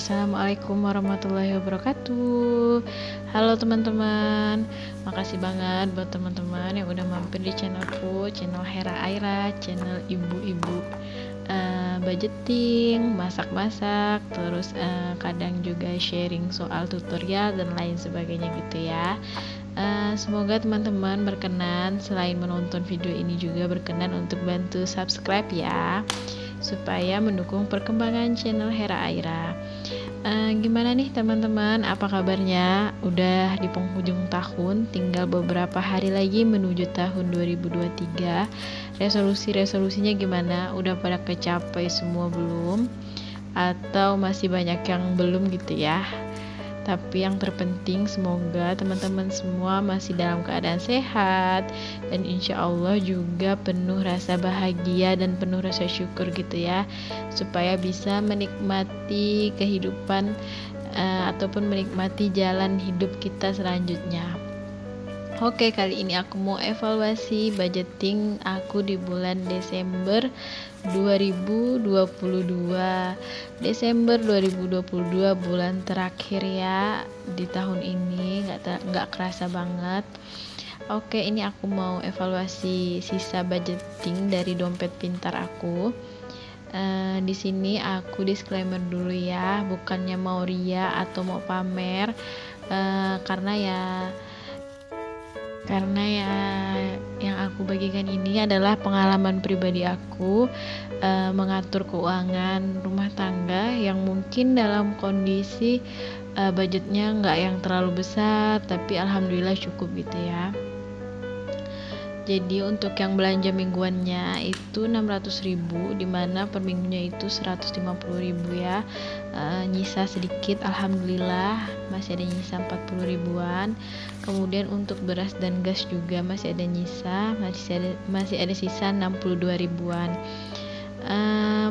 Assalamualaikum warahmatullahi wabarakatuh. Halo teman-teman, makasih banget buat teman-teman yang udah mampir di channelku, channel Hera Aira, channel ibu-ibu budgeting, masak-masak, terus kadang juga sharing soal tutorial dan lain sebagainya gitu ya. Semoga teman-teman berkenan, selain menonton video ini juga berkenan untuk bantu subscribe ya, supaya mendukung perkembangan channel Hera Aira. Gimana nih teman-teman, apa kabarnya? Udah di penghujung tahun, tinggal beberapa hari lagi menuju tahun 2023. Resolusinya gimana? Udah pada kecapai semua belum? Atau masih banyak yang belum gitu ya? Tapi yang terpenting semoga teman-teman semua masih dalam keadaan sehat dan insya Allah juga penuh rasa bahagia dan penuh rasa syukur gitu ya, supaya bisa menikmati kehidupan ataupun menikmati jalan hidup kita selanjutnya. Oke, kali ini aku mau evaluasi budgeting aku di bulan Desember 2022. Desember 2022 bulan terakhir ya di tahun ini, nggak kerasa banget. Oke, ini aku mau evaluasi sisa budgeting dari dompet pintar aku. Di sini aku disclaimer dulu ya, bukannya mau ria atau mau pamer, karena ya yang aku bagikan ini adalah pengalaman pribadi aku mengatur keuangan rumah tangga yang mungkin dalam kondisi budgetnya nggak yang terlalu besar, tapi alhamdulillah cukup gitu ya. Jadi untuk yang belanja mingguannya itu 600.000, dimana per minggunya itu 150.000 ya. Nyisa sedikit, alhamdulillah masih ada nyisa 40 ribuan. Kemudian untuk beras dan gas juga masih ada nyisa, masih ada sisa 62 ribuan.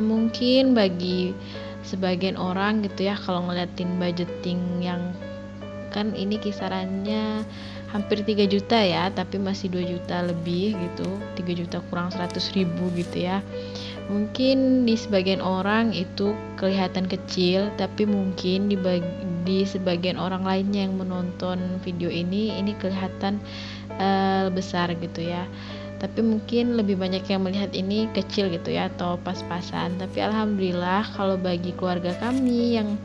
Mungkin bagi sebagian orang gitu ya, kalau ngeliatin budgeting yang kan ini kisarannya hampir 3 juta ya, tapi masih 2 juta lebih gitu, 3 juta kurang 100.000 gitu ya. Mungkin di sebagian orang itu kelihatan kecil, tapi mungkin di sebagian orang lainnya yang menonton video ini kelihatan besar gitu ya. Tapi mungkin lebih banyak yang melihat ini kecil gitu ya, atau pas-pasan. Tapi alhamdulillah kalau bagi keluarga kami yang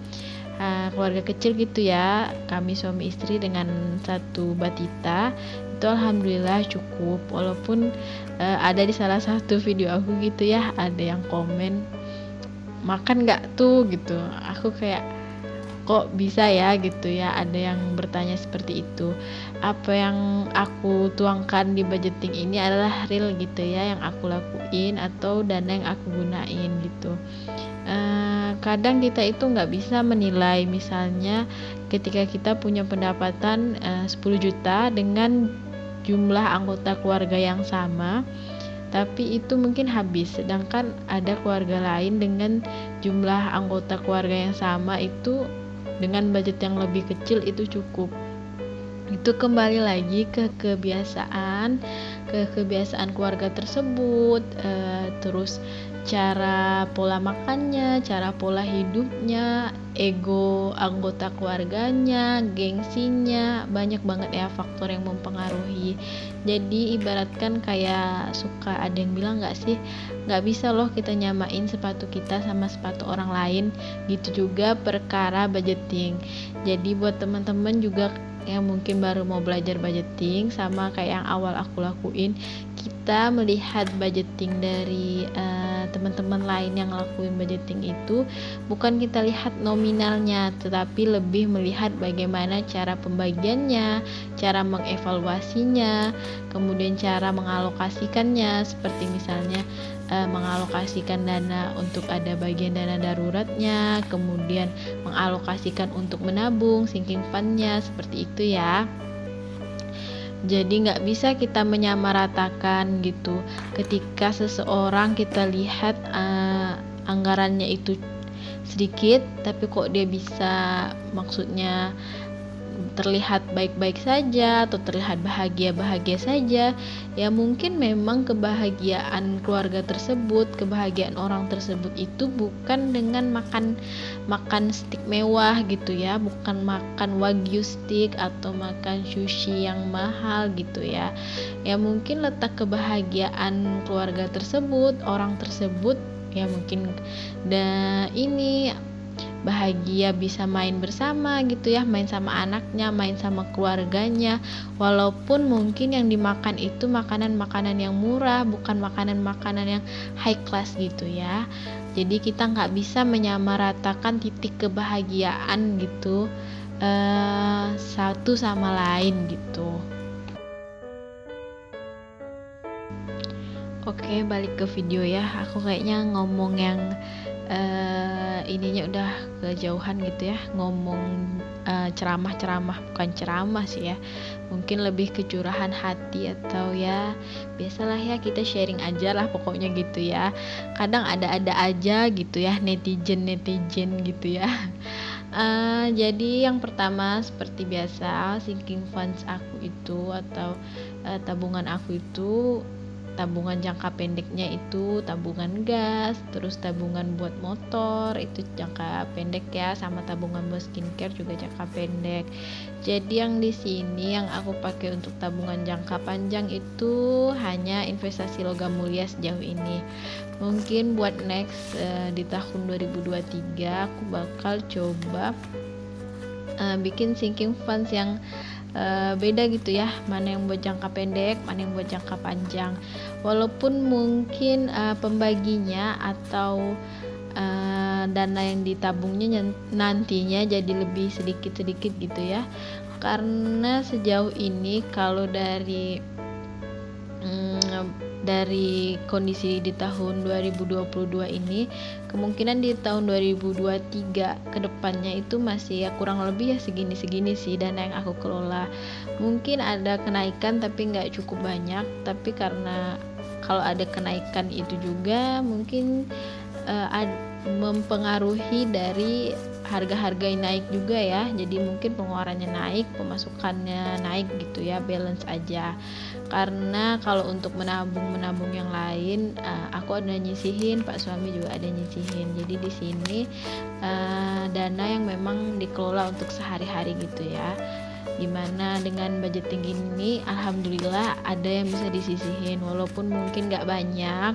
keluarga kecil gitu ya, kami suami istri dengan satu batita, itu alhamdulillah cukup. Walaupun ada di salah satu video aku gitu ya, ada yang komen, makan nggak tuh gitu. Aku kayak, kok bisa ya gitu ya, ada yang bertanya seperti itu. Apa yang aku tuangkan di budgeting ini adalah real gitu ya, yang aku lakuin atau dana yang aku gunain gitu. Kadang kita itu nggak bisa menilai, misalnya ketika kita punya pendapatan 10 juta dengan jumlah anggota keluarga yang sama, tapi itu mungkin habis, sedangkan ada keluarga lain dengan jumlah anggota keluarga yang sama itu dengan budget yang lebih kecil itu cukup. Itu kembali lagi ke kebiasaan keluarga tersebut, terus cara pola makannya, cara pola hidupnya, ego anggota keluarganya, gengsinya, banyak banget ya faktor yang mempengaruhi. Jadi ibaratkan kayak suka ada yang bilang nggak sih, nggak bisa loh kita nyamain sepatu kita sama sepatu orang lain, gitu juga perkara budgeting. Jadi buat teman-teman juga yang mungkin baru mau belajar budgeting, sama kayak yang awal aku lakuin, kita melihat budgeting dari teman-teman lain yang lakuin budgeting itu, bukan kita lihat nominalnya, tetapi lebih melihat bagaimana cara pembagiannya, cara mengevaluasinya, kemudian cara mengalokasikannya, seperti misalnya mengalokasikan dana untuk ada bagian dana daruratnya, kemudian mengalokasikan untuk menabung, sinking fund-nya, seperti itu ya. Jadi nggak bisa kita menyamaratakan gitu. Ketika seseorang kita lihat anggarannya itu sedikit, tapi kok dia bisa, maksudnya terlihat baik-baik saja atau terlihat bahagia-bahagia saja, ya mungkin memang kebahagiaan keluarga tersebut, kebahagiaan orang tersebut itu bukan dengan makan steak mewah gitu ya, bukan makan wagyu steak atau makan sushi yang mahal gitu ya. Ya mungkin letak kebahagiaan keluarga tersebut, orang tersebut ya mungkin ini bahagia bisa main bersama gitu ya, main sama anaknya, main sama keluarganya, walaupun mungkin yang dimakan itu makanan-makanan yang murah, bukan makanan-makanan yang high class gitu ya. Jadi kita nggak bisa menyamaratakan titik kebahagiaan gitu satu sama lain gitu. Oke, balik ke video ya. Aku kayaknya ngomong yang ininya udah kejauhan gitu ya, ngomong ceramah-ceramah, bukan ceramah sih ya, mungkin lebih kecurahan hati atau ya biasalah ya, kita sharing aja lah pokoknya gitu ya. Kadang ada-ada aja gitu ya netizen gitu ya. Jadi yang pertama seperti biasa, sinking funds aku itu atau tabungan aku itu, tabungan jangka pendeknya itu tabungan gas, terus tabungan buat motor itu jangka pendek ya, sama tabungan buat skincare juga jangka pendek. Jadi yang di sini yang aku pakai untuk tabungan jangka panjang itu hanya investasi logam mulia sejauh ini. Mungkin buat next di tahun 2023 aku bakal coba bikin sinking funds yang beda gitu ya, mana yang buat jangka pendek, mana yang buat jangka panjang. Walaupun mungkin pembaginya atau dana yang ditabungnya nantinya jadi lebih sedikit-sedikit gitu ya, karena sejauh ini kalau dari kondisi di tahun 2022 ini, kemungkinan di tahun 2023 kedepannya itu masih ya kurang lebih ya segini-segini sih dana yang aku kelola. Mungkin ada kenaikan tapi nggak cukup banyak, tapi karena kalau ada kenaikan itu juga mungkin mempengaruhi dari harga-harga yang naik juga ya, jadi mungkin pengeluarannya naik, pemasukannya naik gitu ya, balance aja. Karena kalau untuk menabung yang lain, aku ada nyisihin, Pak suami juga ada nyisihin. Jadi di sini dana yang memang dikelola untuk sehari-hari gitu ya. Dimana dengan budget tinggi ini, alhamdulillah ada yang bisa disisihin, walaupun mungkin nggak banyak,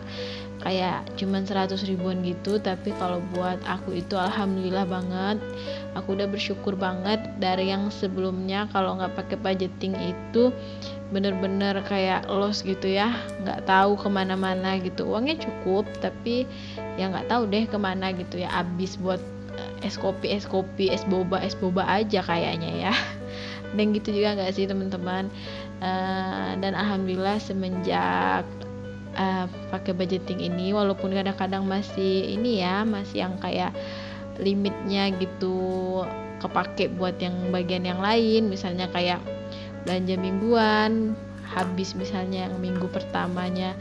kayak cuman 100 ribuan gitu, tapi kalau buat aku itu alhamdulillah banget. Aku udah bersyukur banget dari yang sebelumnya kalau nggak pakai budgeting itu bener-bener kayak loss gitu ya, nggak tahu kemana-mana gitu, uangnya cukup tapi ya nggak tahu deh kemana gitu ya, habis buat es kopi, es boba aja kayaknya ya. Dan gitu juga nggak sih teman-teman. Dan alhamdulillah semenjak pakai budgeting ini, walaupun kadang-kadang masih ini ya, masih yang kayak limitnya gitu kepake buat yang bagian yang lain, misalnya kayak belanja mingguan, habis misalnya yang minggu pertamanya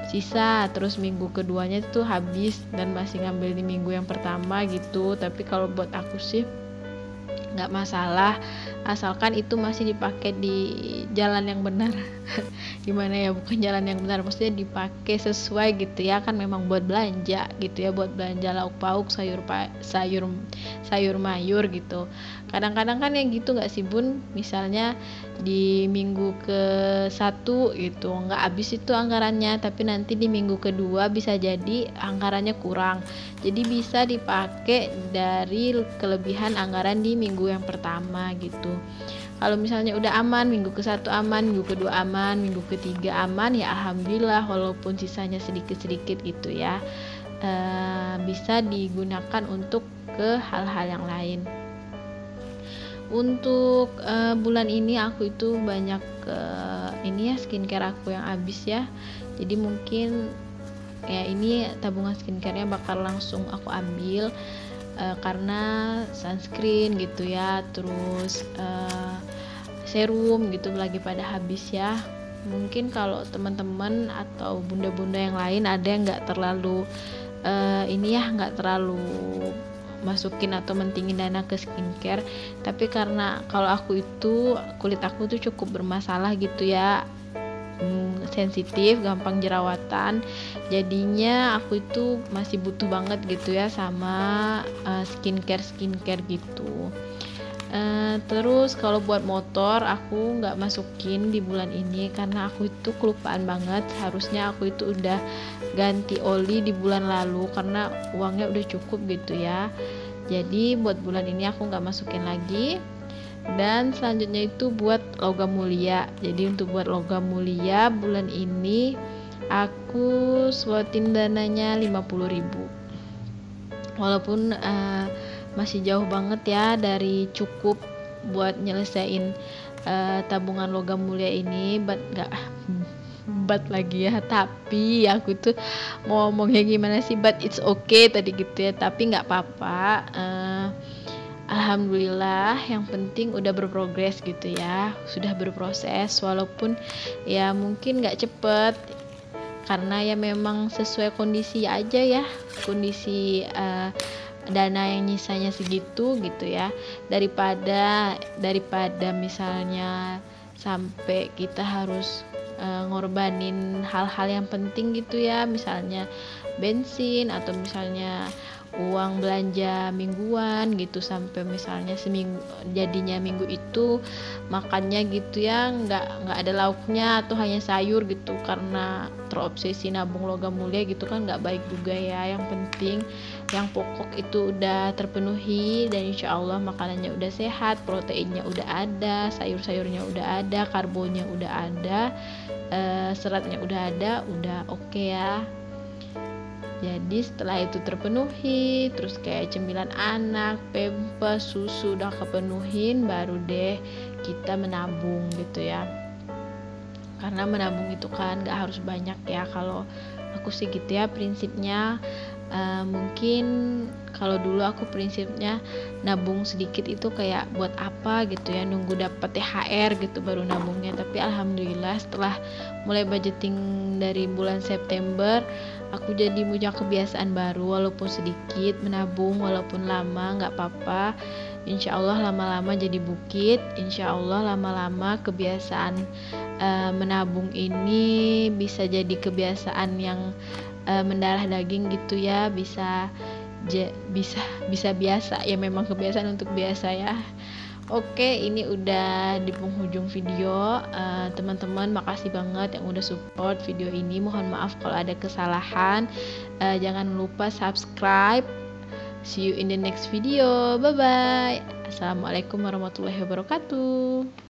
sisa, terus minggu keduanya tuh habis dan masih ngambil di minggu yang pertama gitu. Tapi kalau buat aku sih nggak masalah, asalkan itu masih dipakai di jalan yang benar. Gimana ya, bukan jalan yang benar, maksudnya dipakai sesuai gitu ya, kan memang buat belanja gitu ya, buat belanja lauk pauk, sayur mayur gitu. Kadang-kadang kan yang gitu nggak sih bun, misalnya di minggu ke-1 gitu nggak habis itu anggarannya, tapi nanti di minggu kedua bisa jadi anggarannya kurang, jadi bisa dipakai dari kelebihan anggaran di minggu yang pertama gitu. Kalau misalnya udah aman, minggu ke-1 aman, minggu kedua aman, minggu ketiga aman, ya alhamdulillah, walaupun sisanya sedikit-sedikit gitu ya, bisa digunakan untuk ke hal-hal yang lain. Untuk bulan ini aku itu banyak ini ya, skincare aku yang habis ya, jadi mungkin ya ini tabungan skincare-nya bakal langsung aku ambil, karena sunscreen gitu ya, terus serum gitu lagi pada habis ya. Mungkin kalau teman-teman atau bunda-bunda yang lain ada yang nggak terlalu ini ya, nggak terlalu masukin atau mentingin dana ke skincare, tapi karena kalau aku itu kulit aku tuh cukup bermasalah gitu ya, sensitif, gampang jerawatan, jadinya aku itu masih butuh banget gitu ya sama skincare gitu. Terus kalau buat motor aku nggak masukin di bulan ini karena aku itu kelupaan banget, harusnya aku itu udah ganti oli di bulan lalu karena uangnya udah cukup gitu ya. Jadi buat bulan ini aku nggak masukin lagi. Dan selanjutnya itu buat logam mulia. Jadi untuk buat logam mulia bulan ini aku slotin dananya 50.000. Walaupun masih jauh banget ya dari cukup buat nyelesain tabungan logam mulia ini, but lagi ya, tapi aku tuh ngomongnya gimana sih, but it's okay tadi gitu ya, tapi nggak apa-apa. Alhamdulillah, yang penting udah berprogres gitu ya, sudah berproses walaupun ya mungkin nggak cepet karena ya memang sesuai kondisi aja ya, kondisi dana yang nyisanya segitu gitu ya, daripada misalnya sampai kita harus ngorbanin hal-hal yang penting gitu ya, misalnya bensin atau misalnya uang belanja mingguan gitu, sampai misalnya seminggu jadinya minggu itu makannya gitu ya nggak ada lauknya atau hanya sayur gitu karena terobsesi nabung logam mulia gitu kan nggak baik juga ya. Yang penting yang pokok itu udah terpenuhi dan insya Allah makanannya udah sehat, proteinnya udah ada, sayur-sayurnya udah ada, karbonnya udah ada, seratnya udah ada, udah oke ya. Jadi setelah itu terpenuhi, terus kayak cemilan anak, pampers, susu udah kepenuhin, baru deh kita menabung gitu ya. Karena menabung itu kan gak harus banyak ya, kalau aku sih gitu ya prinsipnya. Mungkin kalau dulu aku prinsipnya nabung sedikit itu kayak buat apa gitu ya, nunggu dapat THR gitu baru nabungnya. Tapi alhamdulillah setelah mulai budgeting dari bulan September, aku jadi punya kebiasaan baru, walaupun sedikit menabung, walaupun lama nggak apa-apa. Insya Allah lama-lama jadi bukit, insya Allah lama-lama kebiasaan menabung ini bisa jadi kebiasaan yang mendarah daging gitu ya, bisa biasa ya, memang kebiasaan untuk biasa ya. Oke, ini udah di penghujung video. Teman-teman makasih banget yang udah support video ini, mohon maaf kalau ada kesalahan. Jangan lupa subscribe. See you in the next video, bye bye. Assalamualaikum warahmatullahi wabarakatuh.